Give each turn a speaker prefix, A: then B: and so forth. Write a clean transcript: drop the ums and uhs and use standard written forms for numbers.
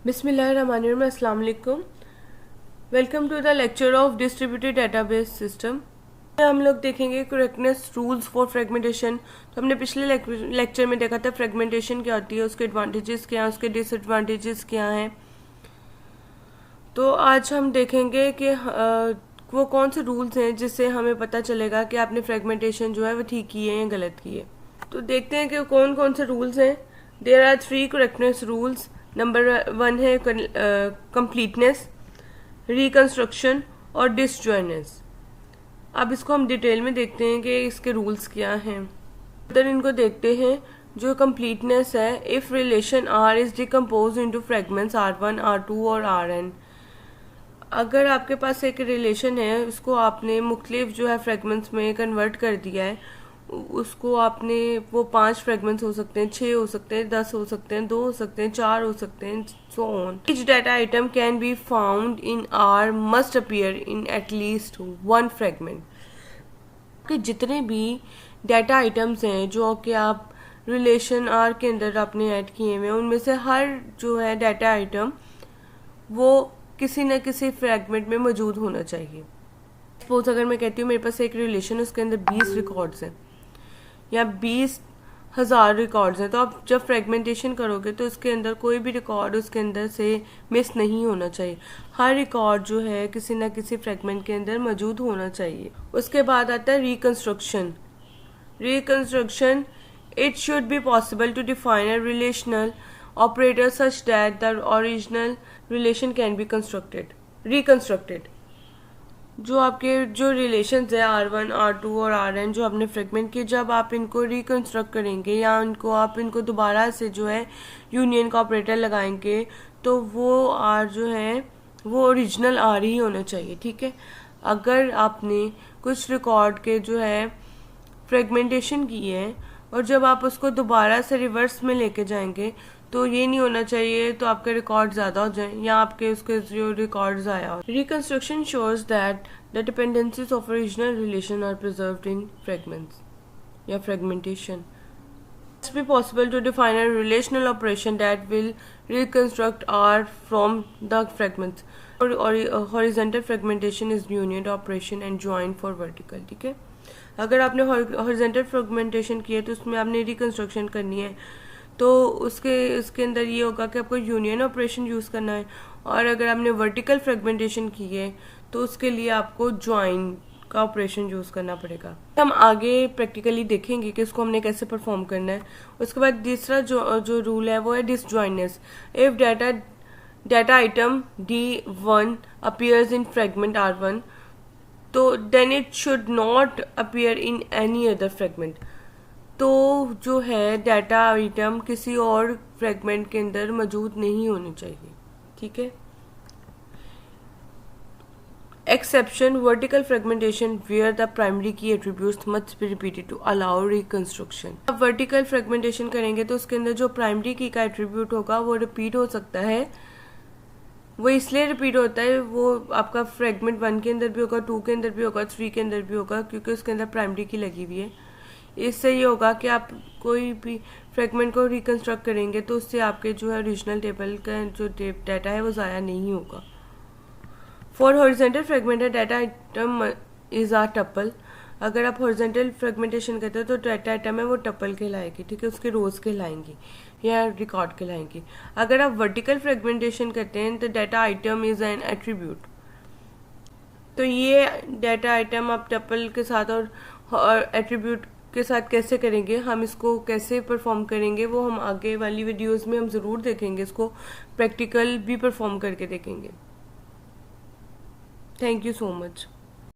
A: बिस्मिल्लाहिर्रहमानिर्रहीम, अस्सलाम वालेकुम। Welcome to the lecture of distributed database system. हम लोग देखेंगे करेक्टनेस रूल्स फॉर फ्रेगमेंटेशन। तो हमने पिछले लेक्चर में देखा था फ्रेगमेंटेशन क्या होती है, उसके एडवांटेजेस क्या हैं, उसके डिसएडवांटेजेस क्या हैं। तो आज हम देखेंगे कि वो कौन से रूल्स हैं जिससे हमें पता चलेगा कि आपने फ्रेगमेंटेशन जो है वो ठीक की है या गलत की है। तो देखते हैं कि कौन कौन से रूल्स हैं। There are 3 correctness rules. Number 1 है कंप्लीटनेस, रिकंस्ट्रक्शन और डिसजॉइनेस। अब इसको हम डिटेल में देखते हैं कि इसके रूल्स क्या हैं। इधर इनको देखते हैं। जो कंप्लीटनेस है, if relation R is decompose into fragments R1, R2 और Rn। अगर आपके पास एक रिलेशन है, उसको आपने मुख्तलिफ जो है फ्रेगमेंट्स में कन्वर्ट कर दिया है, उसको आपने वो 5 फ्रेगमेंट्स हो सकते हैं, 6 हो सकते हैं, 10 हो सकते हैं, 2 हो सकते हैं, 4 हो सकते हैं, so on. Each data item can be found in are must appear in at least 1 fragment. कि जितने भी डाटा आइटम्स हैं जो कि आप रिलेशन आर के अंदर आपने ऐड किए हुए हैं, उनमें से हर जो है डाटा आइटम वो किसी न किसी फ्रेगमेंट में मौजूद होना चाहिए। सपोज अगर मैं कहती हूँ मेरे पास एक रिलेशन है, उसके अंदर 20 रिकॉर्ड्स हैं या 20,000 रिकॉर्ड्स हैं, तो आप जब फ्रेगमेंटेशन करोगे तो उसके अंदर कोई भी रिकॉर्ड उसके अंदर से मिस नहीं होना चाहिए। हर रिकॉर्ड जो है किसी न किसी फ्रेगमेंट के अंदर मौजूद होना चाहिए। उसके बाद आता है reconstruction. Reconstruction, it should be possible to define a relational operator such that the original relation can be reconstructed. जो आपके जो रिलेशंस है R1, R2 और Rn जो आपने फ्रेगमेंट किए, जब आप इनको रिकंस्ट्रक्ट करेंगे या इनको दोबारा से जो है यूनियन का ऑपरेटर लगाएंगे, तो वो R जो है वो ओरिजिनल R ही होना चाहिए। ठीक है। अगर आपने कुछ रिकॉर्ड के जो है फ्रेगमेंटेशन की है और जब आप उसको दोबारा से रिवर्स में लेके जाएंगे, तो ये नहीं होना चाहिए तो आपके रिकॉर्ड ज़्यादा हो जाए या आपके उसके जो रिकॉर्ड आया हो। Reconstruction shows that the dependencies of original relation are preserved in fragments या fragmentation. It's be possible to define a relational operation that will reconstruct R from the fragments. Horizontal fragmentation is union operation and join for vertical. ठीक है। अगर आपने horizontal fragmentation किया तो उसमें आपने reconstruction करनी है, तो उसके अंदर ये होगा कि आपको यूनियन ऑपरेशन यूज़ करना है। और अगर आपने वर्टिकल फ्रेगमेंटेशन की है तो उसके लिए आपको ज्वाइन का ऑपरेशन यूज़ करना पड़ेगा। हम आगे प्रैक्टिकली देखेंगे कि इसको हमने कैसे परफॉर्म करना है। उसके बाद तीसरा जो रूल है वो है disjointness. If data item D1 appears in fragment R1, तो then it should not appear in any other fragment. तो जो है डाटा आइटम किसी और फ्रेगमेंट के अंदर मौजूद नहीं होनी चाहिए। ठीक है। Exception, vertical fragmentation where the primary key attributes must be repeated to allow reconstruction. अब वर्टिकल फ्रेगमेंटेशन करेंगे तो उसके अंदर जो प्राइमरी की का एट्रीब्यूट होगा वो रिपीट हो सकता है। वो इसलिए रिपीट होता है, वो आपका फ्रेगमेंट 1 के अंदर भी होगा, 2 के अंदर भी होगा, 3 के अंदर भी होगा, क्योंकि उसके अंदर प्राइमरी की लगी हुई है। इससे ये होगा कि आप कोई भी फ्रेगमेंट को रिकंस्ट्रक्ट करेंगे तो उससे आपके जो है ओरिजिनल टेबल का जो डाटा है वो ज़ाया नहीं होगा। For horizontal fragmented data item is a tuple. अगर आप हॉरिजॉन्टल फ्रेगमेंटेशन करते हो तो डाटा आइटम है वो टपल कहलाएगी। ठीक है। उसके रोज कहलाएंगी या रिकॉर्ड कहलाएंगी। अगर आप वर्टिकल फ्रेगमेंटेशन करते हैं तो data item is an attribute. तो ये डाटा आइटम आप टपल के साथ और एट्रीब्यूट के साथ कैसे करेंगे, हम इसको कैसे परफॉर्म करेंगे, वो हम आगे वाली वीडियोस में हम ज़रूर देखेंगे। इसको प्रैक्टिकल भी परफॉर्म करके देखेंगे। Thank you so much.